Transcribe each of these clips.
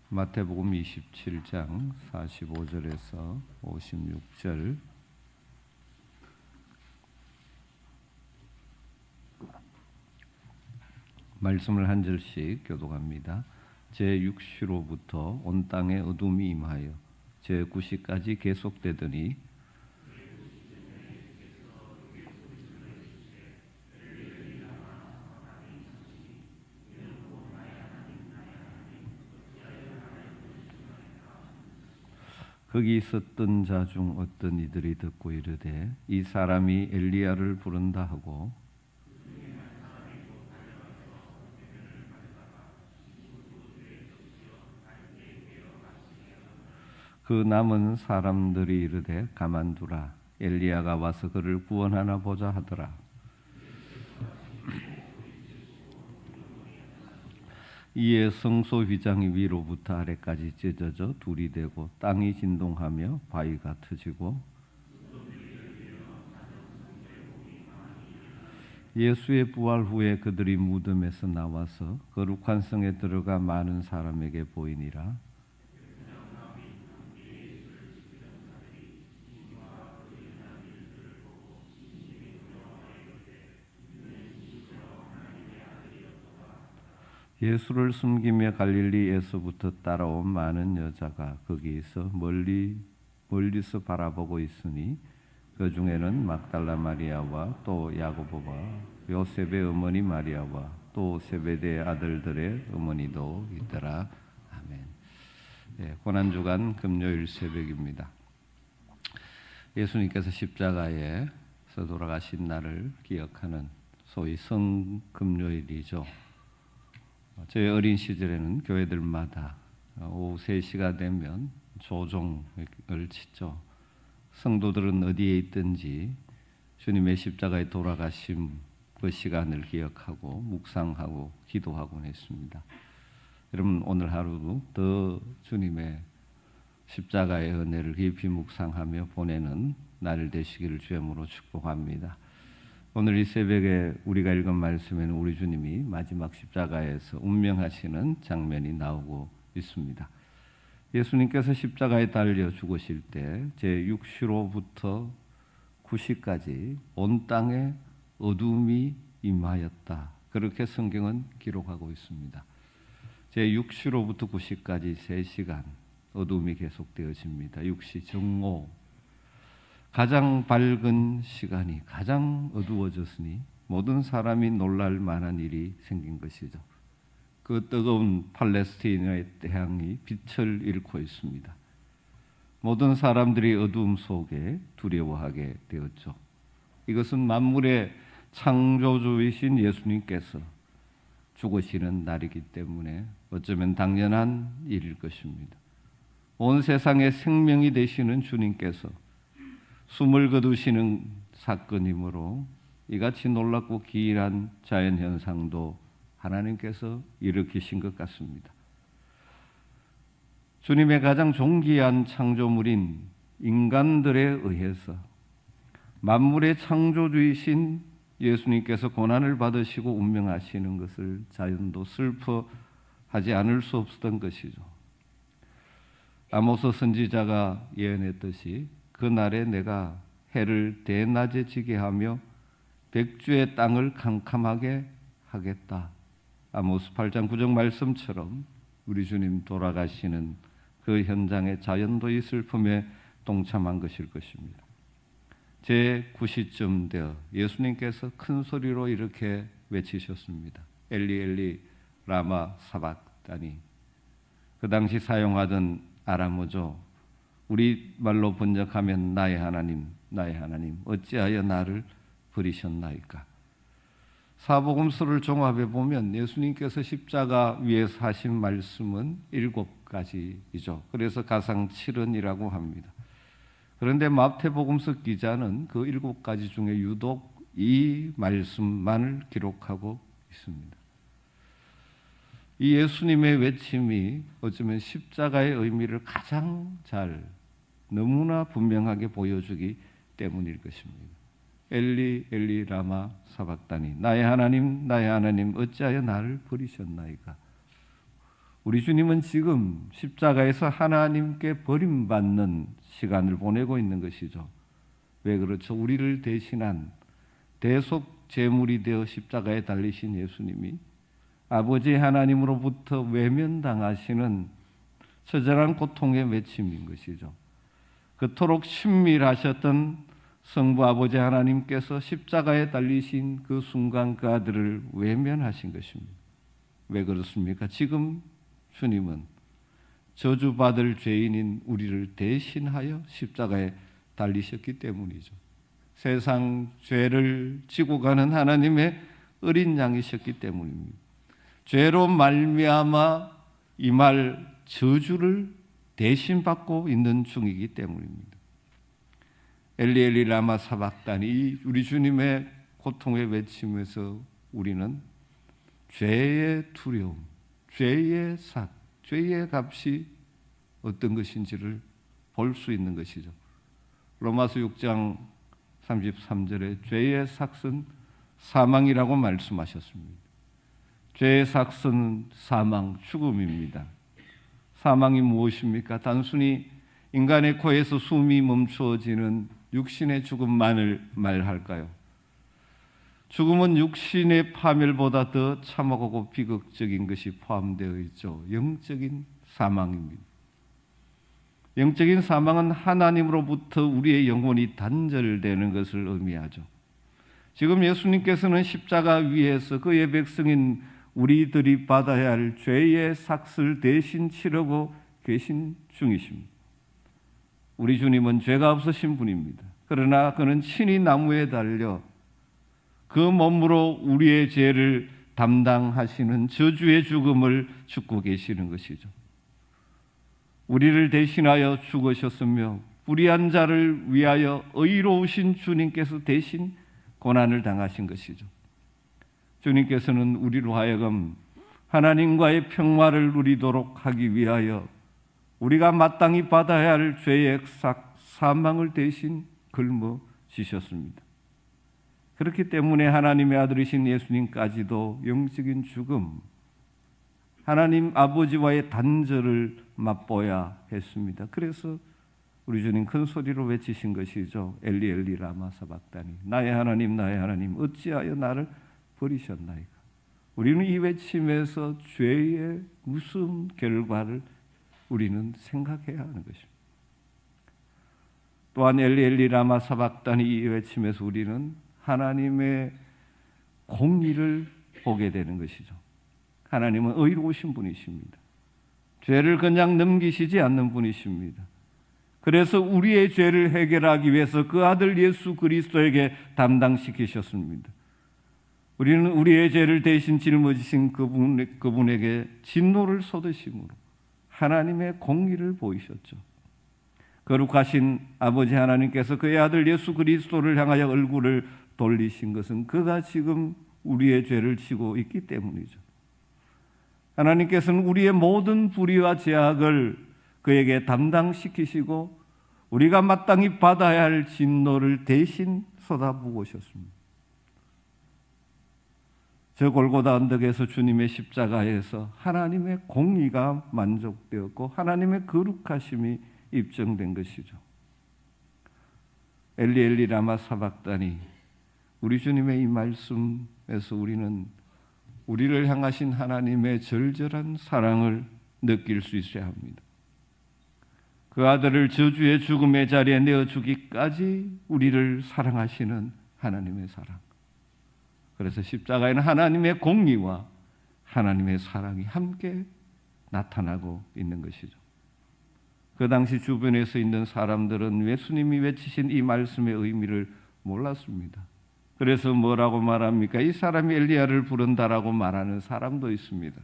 마태복음 27장 45절에서 56절 말씀을 한 절씩 교독합니다. 제6시로부터 온 땅에 어둠이 임하여 제9시까지 계속되더니 거기 있었던 자 중 어떤 이들이 듣고 이르되 이 사람이 엘리야를 부른다 하고 그 남은 사람들이 이르되 가만두라 엘리야가 와서 그를 구원하나 보자 하더라. 이에 성소 휘장이 위로부터 아래까지 찢어져 둘이 되고 땅이 진동하며 바위가 터지고 예수의 부활 후에 그들이 무덤에서 나와서 거룩한 성에 들어가 많은 사람에게 보이니라. 예수를 숨기며 갈릴리에서부터 따라온 많은 여자가 거기에서 멀리서 바라보고 있으니 그 중에는 막달라 마리아와 또 야고보와 요셉의 어머니 마리아와 또 세베대의 아들들의 어머니도 있더라. 아멘. 고난주간 금요일 새벽입니다. 예수님께서 십자가에서 돌아가신 날을 기억하는 소위 성금요일이죠. 저희 어린 시절에는 교회들마다 오후 3시가 되면 조종을 치죠. 성도들은 어디에 있든지 주님의 십자가에 돌아가신 그 시간을 기억하고 묵상하고 기도하곤 했습니다. 여러분 오늘 하루도 더 주님의 십자가의 은혜를 깊이 묵상하며 보내는 날 되시기를 주님으로 축복합니다. 오늘 이 새벽에 우리가 읽은 말씀에는 우리 주님이 마지막 십자가에서 운명하시는 장면이 나오고 있습니다. 예수님께서 십자가에 달려 죽으실 때 제6시로부터 9시까지 온 땅에 어둠이 임하였다. 그렇게 성경은 기록하고 있습니다. 제6시로부터 9시까지 3시간 어둠이 계속되어집니다. 6시 정오 가장 밝은 시간이 가장 어두워졌으니 모든 사람이 놀랄 만한 일이 생긴 것이죠. 그 뜨거운 팔레스티나의 태양이 빛을 잃고 있습니다. 모든 사람들이 어두움 속에 두려워하게 되었죠. 이것은 만물의 창조주이신 예수님께서 죽으시는 날이기 때문에 어쩌면 당연한 일일 것입니다. 온 세상의 생명이 되시는 주님께서 숨을 거두시는 사건이므로 이같이 놀랍고 기이한 자연현상도 하나님께서 일으키신 것 같습니다. 주님의 가장 존귀한 창조물인 인간들에 의해서 만물의 창조주이신 예수님께서 고난을 받으시고 운명하시는 것을 자연도 슬퍼하지 않을 수 없었던 것이죠. 아모스 선지자가 예언했듯이 그날에 내가 해를 대낮에 지게 하며 백주의 땅을 캄캄하게 하겠다. 아모스 8장 9절 말씀처럼 우리 주님 돌아가시는 그 현장에 자연도 이 슬픔에 동참한 것일 것입니다. 제9시쯤 되어 예수님께서 큰 소리로 이렇게 외치셨습니다. 엘리 엘리 라마 사박다니. 그 당시 사용하던 아람어죠. 우리 말로 번역하면 나의 하나님, 나의 하나님, 어찌하여 나를 버리셨나이까? 사복음서를 종합해 보면 예수님께서 십자가 위에서 하신 말씀은 7가지이죠. 그래서 가상 7언이라고 합니다. 그런데 마태복음서 기자는 그 7가지 중에 유독 이 말씀만을 기록하고 있습니다. 이 예수님의 외침이 어쩌면 십자가의 의미를 가장 너무나 분명하게 보여주기 때문일 것입니다. 엘리 엘리 라마 사박다니 나의 하나님 나의 하나님 어찌하여 나를 버리셨나이까? 우리 주님은 지금 십자가에서 하나님께 버림받는 시간을 보내고 있는 것이죠. 왜 그렇죠? 우리를 대신한 대속 제물이 되어 십자가에 달리신 예수님이 아버지 하나님으로부터 외면당하시는 처절한 고통의 외침인 것이죠. 그토록 친밀하셨던 성부 아버지 하나님께서 십자가에 달리신 그 순간 그 아들을 외면하신 것입니다. 왜 그렇습니까? 지금 주님은 저주받을 죄인인 우리를 대신하여 십자가에 달리셨기 때문이죠. 세상 죄를 지고 가는 하나님의 어린 양이셨기 때문입니다. 죄로 말미암아 임할 저주를 대신 받고 있는 중이기 때문입니다. 엘리 엘리 라마 사박다니, 우리 주님의 고통의 외침에서 우리는 죄의 두려움, 죄의 삭, 죄의 값이 어떤 것인지를 볼 수 있는 것이죠. 로마서 6장 33절에 죄의 삭은 사망이라고 말씀하셨습니다. 죄의 삭은 사망, 죽음입니다. 사망이 무엇입니까? 단순히 인간의 코에서 숨이 멈추어지는 육신의 죽음만을 말할까요? 죽음은 육신의 파멸보다 더 참혹하고 비극적인 것이 포함되어 있죠. 영적인 사망입니다. 영적인 사망은 하나님으로부터 우리의 영혼이 단절되는 것을 의미하죠. 지금 예수님께서는 십자가 위에서 그의 백성인 우리들이 받아야 할 죄의 삭을 대신 치르고 계신 중이십니다. 우리 주님은 죄가 없으신 분입니다. 그러나 그는 친히 나무에 달려 그 몸으로 우리의 죄를 담당하시는 저주의 죽음을 죽고 계시는 것이죠. 우리를 대신하여 죽으셨으며 불의한 자를 위하여 의로우신 주님께서 대신 고난을 당하신 것이죠. 주님께서는 우리로 하여금 하나님과의 평화를 누리도록 하기 위하여 우리가 마땅히 받아야 할 죄의 사망을 대신 짊어지셨습니다. 그렇기 때문에 하나님의 아들이신 예수님까지도 영적인 죽음, 하나님 아버지와의 단절을 맛보아야 했습니다. 그래서 우리 주님 큰 소리로 외치신 것이죠. 엘리 엘리 라마 사박다니, 나의 하나님 나의 하나님 어찌하여 나를 버리셨나이까. 우리는 이 외침에서 죄의 무슨 결과를 우리는 생각해야 하는 것입니다. 또한 엘리 엘리 라마 사박다니 이 외침에서 우리는 하나님의 공의를 보게 되는 것이죠. 하나님은 의로우신 분이십니다. 죄를 그냥 넘기시지 않는 분이십니다. 그래서 우리의 죄를 해결하기 위해서 그 아들 예수 그리스도에게 담당시키셨습니다. 우리는 우리의 죄를 대신 짊어지신 그분에게 진노를 쏟으심으로 하나님의 공의를 보이셨죠. 거룩하신 아버지 하나님께서 그의 아들 예수 그리스도를 향하여 얼굴을 돌리신 것은 그가 지금 우리의 죄를 지고 있기 때문이죠. 하나님께서는 우리의 모든 불의와 죄악을 그에게 담당시키시고 우리가 마땅히 받아야 할 진노를 대신 쏟아부어 오셨습니다. 저 골고다 언덕에서 주님의 십자가에서 하나님의 공의가 만족되었고 하나님의 거룩하심이 입증된 것이죠. 엘리 엘리 라마 사박다니, 우리 주님의 이 말씀에서 우리는 우리를 향하신 하나님의 절절한 사랑을 느낄 수 있어야 합니다. 그 아들을 저주의 죽음의 자리에 내어주기까지 우리를 사랑하시는 하나님의 사랑. 그래서 십자가에는 하나님의 공의와 하나님의 사랑이 함께 나타나고 있는 것이죠. 그 당시 주변에서 있는 사람들은 예수님이 외치신 이 말씀의 의미를 몰랐습니다. 그래서 뭐라고 말합니까? 이 사람이 엘리야를 부른다라고 말하는 사람도 있습니다.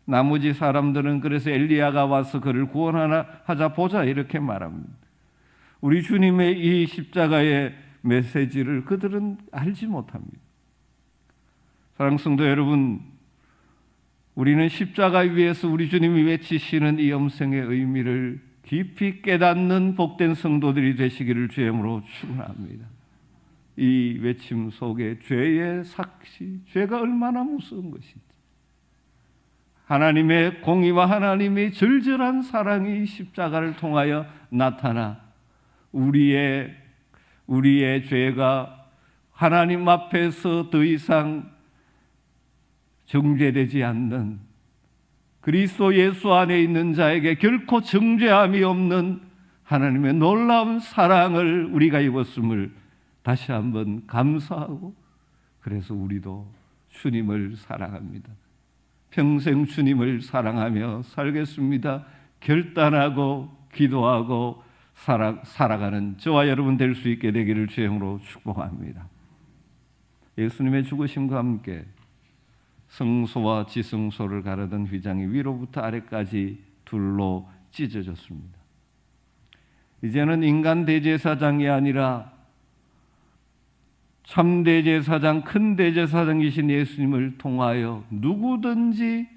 나머지 사람들은 그래서 엘리야가 와서 그를 구원하나 하자 보자 이렇게 말합니다. 우리 주님의 이 십자가의 메시지를 그들은 알지 못합니다. 사랑하는 성도 여러분, 우리는 십자가 위에서 우리 주님이 외치시는 이 음성의 의미를 깊이 깨닫는 복된 성도들이 되시기를 주님으로 축원합니다. 이 외침 속에 죄의 삭시, 죄가 얼마나 무서운 것인지, 하나님의 공의와 하나님의 절절한 사랑이 십자가를 통하여 나타나 우리의 죄가 하나님 앞에서 더 이상 정죄되지 않는, 그리스도 예수 안에 있는 자에게 결코 정죄함이 없는 하나님의 놀라운 사랑을 우리가 입었음을 다시 한번 감사하고, 그래서 우리도 주님을 사랑합니다. 평생 주님을 사랑하며 살겠습니다. 결단하고 기도하고 살아가는 저와 여러분 될 수 있게 되기를 주의 이름으로 축복합니다. 예수님의 죽으심과 함께 성소와 지성소를 가르던 휘장이 위로부터 아래까지 둘로 찢어졌습니다. 이제는 인간 대제사장이 아니라 참 대제사장, 큰 대제사장이신 예수님을 통하여 누구든지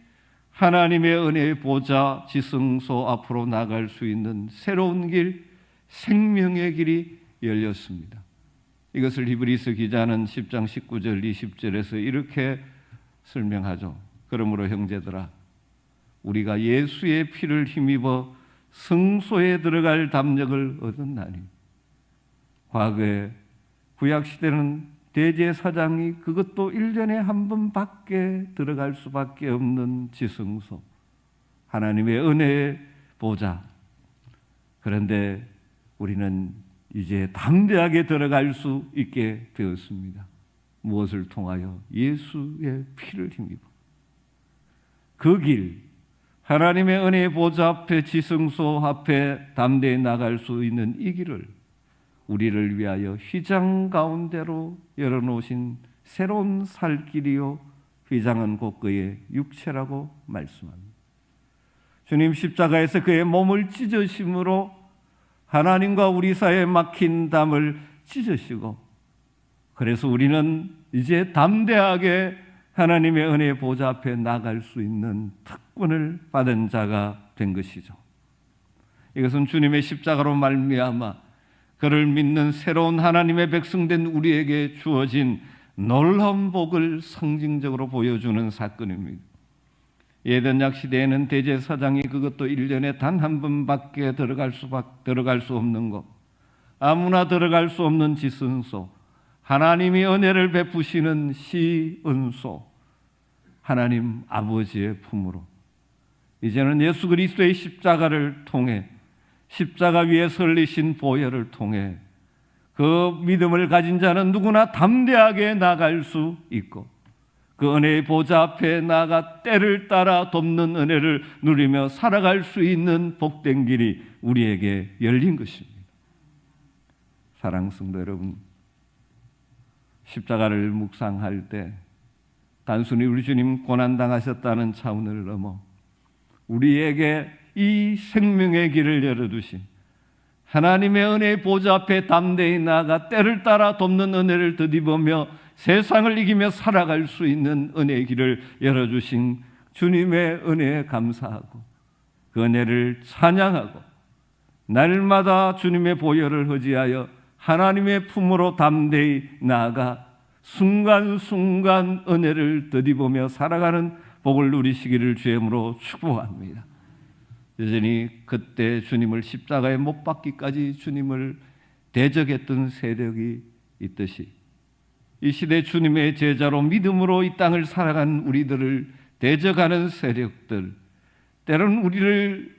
하나님의 은혜의 보좌 지성소 앞으로 나갈 수 있는 새로운 길, 생명의 길이 열렸습니다. 이것을 히브리서 기자는 10장 19절 20절에서 이렇게 설명하죠. 그러므로 형제들아, 우리가 예수의 피를 힘입어 성소에 들어갈 담력을 얻었나니. 과거에 구약시대는 대제사장이 그것도 1년에 한 번밖에 들어갈 수밖에 없는 지성소, 하나님의 은혜의 보좌. 그런데 우리는 이제 담대하게 들어갈 수 있게 되었습니다. 무엇을 통하여? 예수의 피를 힘입어. 그 길, 하나님의 은혜의 보좌 앞에, 지성소 앞에 담대히 나갈 수 있는 이 길을 우리를 위하여 휘장 가운데로 열어놓으신 새로운 살 길이요, 휘장은 곧 그의 육체라고 말씀합니다. 주님 십자가에서 그의 몸을 찢으심으로 하나님과 우리 사이에 막힌 담을 찢으시고, 그래서 우리는 이제 담대하게 하나님의 은혜의 보좌 앞에 나갈 수 있는 특권을 받은 자가 된 것이죠. 이것은 주님의 십자가로 말미암아 그를 믿는 새로운 하나님의 백성된 우리에게 주어진 놀라운 복을 상징적으로 보여주는 사건입니다. 예전약 시대에는 대제사장이 그것도 1년에 단 한 번밖에 들어갈 수 없는 것, 아무나 들어갈 수 없는 지성소, 하나님이 은혜를 베푸시는 시은소, 하나님 아버지의 품으로, 이제는 예수 그리스도의 십자가를 통해, 십자가 위에 설리신 보혈을 통해 그 믿음을 가진 자는 누구나 담대하게 나갈 수 있고, 그 은혜의 보좌 앞에 나가 때를 따라 돕는 은혜를 누리며 살아갈 수 있는 복된 길이 우리에게 열린 것입니다. 사랑하는 성도 여러분, 십자가를 묵상할 때 단순히 우리 주님 고난당하셨다는 차원을 넘어 우리에게 이 생명의 길을 열어두신 하나님의 은혜의 보좌 앞에 담대히 나아가 때를 따라 돕는 은혜를 덧입으며 세상을 이기며 살아갈 수 있는 은혜의 길을 열어주신 주님의 은혜에 감사하고 그 은혜를 찬양하고 날마다 주님의 보혈을 의지하여 하나님의 품으로 담대히 나아가 순간순간 은혜를 덧입으며 살아가는 복을 누리시기를 주의 이름으로 축복합니다. 여전히 그때 주님을 십자가에 못 박기까지 주님을 대적했던 세력이 있듯이 이 시대 주님의 제자로 믿음으로 이 땅을 살아간 우리들을 대적하는 세력들, 때로는 우리를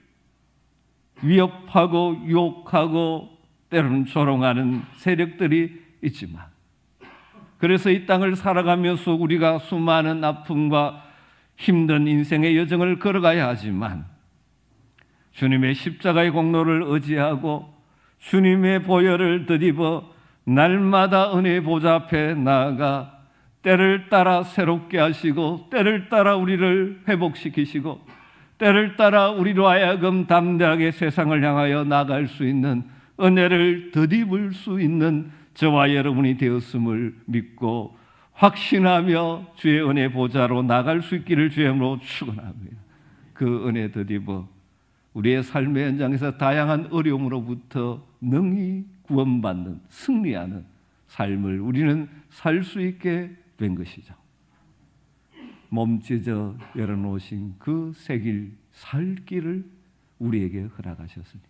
위협하고 유혹하고 때로는 조롱하는 세력들이 있지만, 그래서 이 땅을 살아가면서 우리가 수많은 아픔과 힘든 인생의 여정을 걸어가야 하지만 주님의 십자가의 공로를 의지하고 주님의 보혈을 덧입어 날마다 은혜의 보좌 앞에 나아가 때를 따라 새롭게 하시고 때를 따라 우리를 회복시키시고 때를 따라 우리로 하여금 담대하게 세상을 향하여 나갈 수 있는 은혜를 덧입을 수 있는 저와 여러분이 되었음을 믿고 확신하며 주의 은혜 보좌로 나갈 수 있기를 주의 이름으로 축원합니다. 그 은혜 덧입어 우리의 삶의 현장에서 다양한 어려움으로부터 능히 구원받는, 승리하는 삶을 우리는 살 수 있게 된 것이죠. 몸찢어 열어놓으신 그 새 길, 살 길을 우리에게 허락하셨으니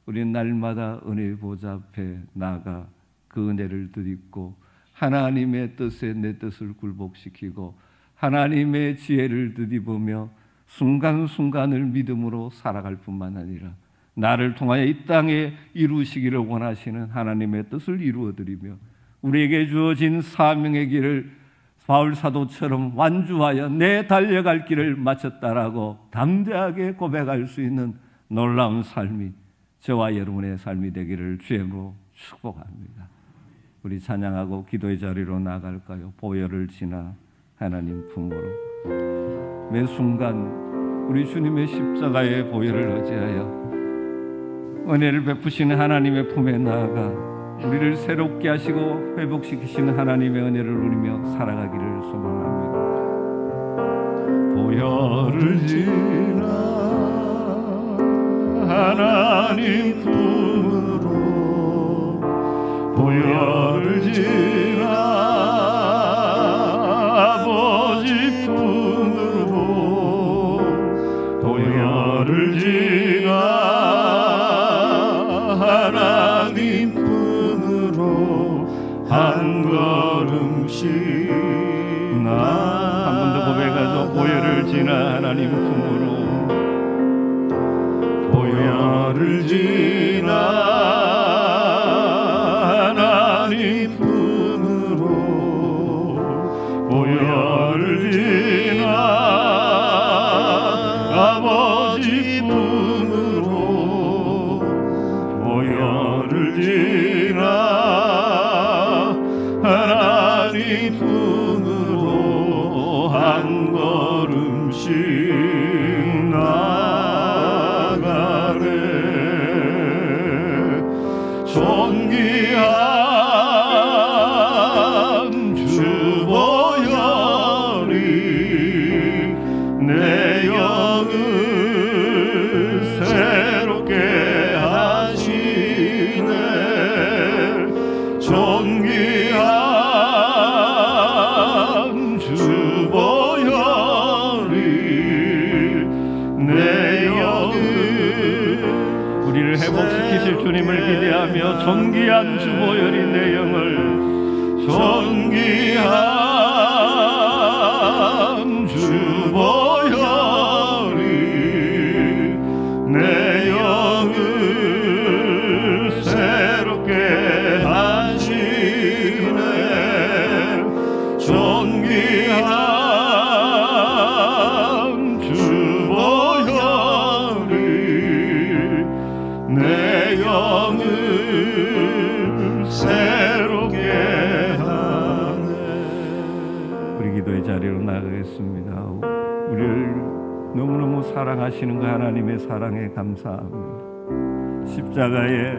우리는 날마다 은혜의 보좌 앞에 나아가 그 은혜를 드리고 하나님의 뜻에 내 뜻을 굴복시키고 하나님의 지혜를 드리보며 순간순간을 믿음으로 살아갈 뿐만 아니라 나를 통하여 이 땅에 이루시기를 원하시는 하나님의 뜻을 이루어드리며 우리에게 주어진 사명의 길을 바울 사도처럼 완주하여 내 달려갈 길을 마쳤다라고 담대하게 고백할 수 있는 놀라운 삶이 저와 여러분의 삶이 되기를 주님으로 축복합니다. 우리 찬양하고 기도의 자리로 나갈까요? 보혈을 지나 하나님 품으로 매 순간 우리 주님의 십자가의 보혈을 의지하여 은혜를 베푸시는 하나님의 품에 나아가 우리를 새롭게 하시고 회복시키시는 하나님의 은혜를 누리며 살아가기를 소망합니다. 보혈을 지나 하나님 품으로 보혈을 지나 아버지 품으로 보혈을 지나 하나님 품으로 한 걸음씩 한 번 더 고백하죠. 보혈을 지나 하나님 품으로 보혈을 지나 하나님 품으로 보혈을 지나 아버지 품으로 보혈을 지나 하나님 품으로 한 걸음씩 나가네. 존귀한 주 보혈이 내 영을 새롭게 하시네. 존귀한 주 보혈이 내 영을 우리를 회복시키실 주님을 기대하며 존귀한 주 보혈이 내 영을 존귀한 주 보혈이 내 영을 새롭게 하시네. 존귀한 주 보혈이 내 영을 새롭게 하네. 우리 기도의 자리로 나가겠습니다. 우리를 너무너무 사랑하시는 그 하나님의 사랑에 감사합니다. 십자가에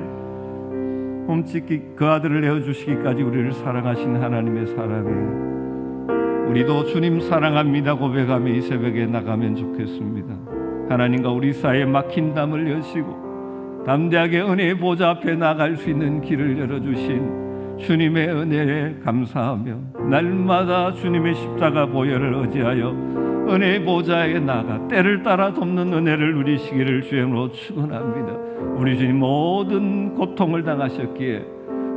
홈찍기 그 아들을 내어주시기까지 우리를 사랑하신 하나님의 사랑에 우리도 주님 사랑합니다 고백하며 이 새벽에 나가면 좋겠습니다. 하나님과 우리 사이에 막힌 담을 여시고 담대하게 은혜의 보좌 앞에 나갈 수 있는 길을 열어주신 주님의 은혜에 감사하며 날마다 주님의 십자가 보혈을 의지하여 은혜의 보좌에 나가 때를 따라 돕는 은혜를 누리시기를 주님으로 축원합니다. 우리 주님 모든 고통을 당하셨기에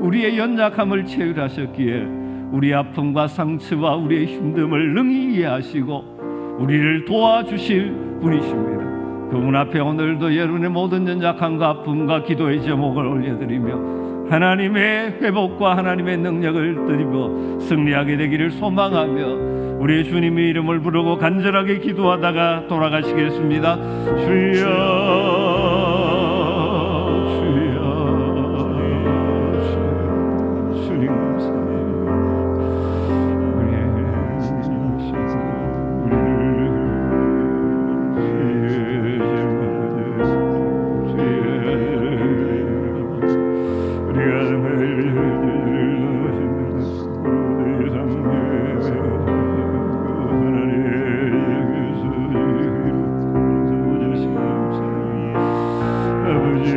우리의 연약함을 체휼하셨기에 우리 아픔과 상처와 우리의 힘듦을 능히 이해하시고 우리를 도와주실 분이십니다. 그분 앞에 오늘도 여러분의 모든 연약함과 아픔과 기도의 제목을 올려드리며 하나님의 회복과 하나님의 능력을 드리고 승리하게 되기를 소망하며 우리 주님의 이름을 부르고 간절하게 기도하다가 돌아가시겠습니다. 주여 아버지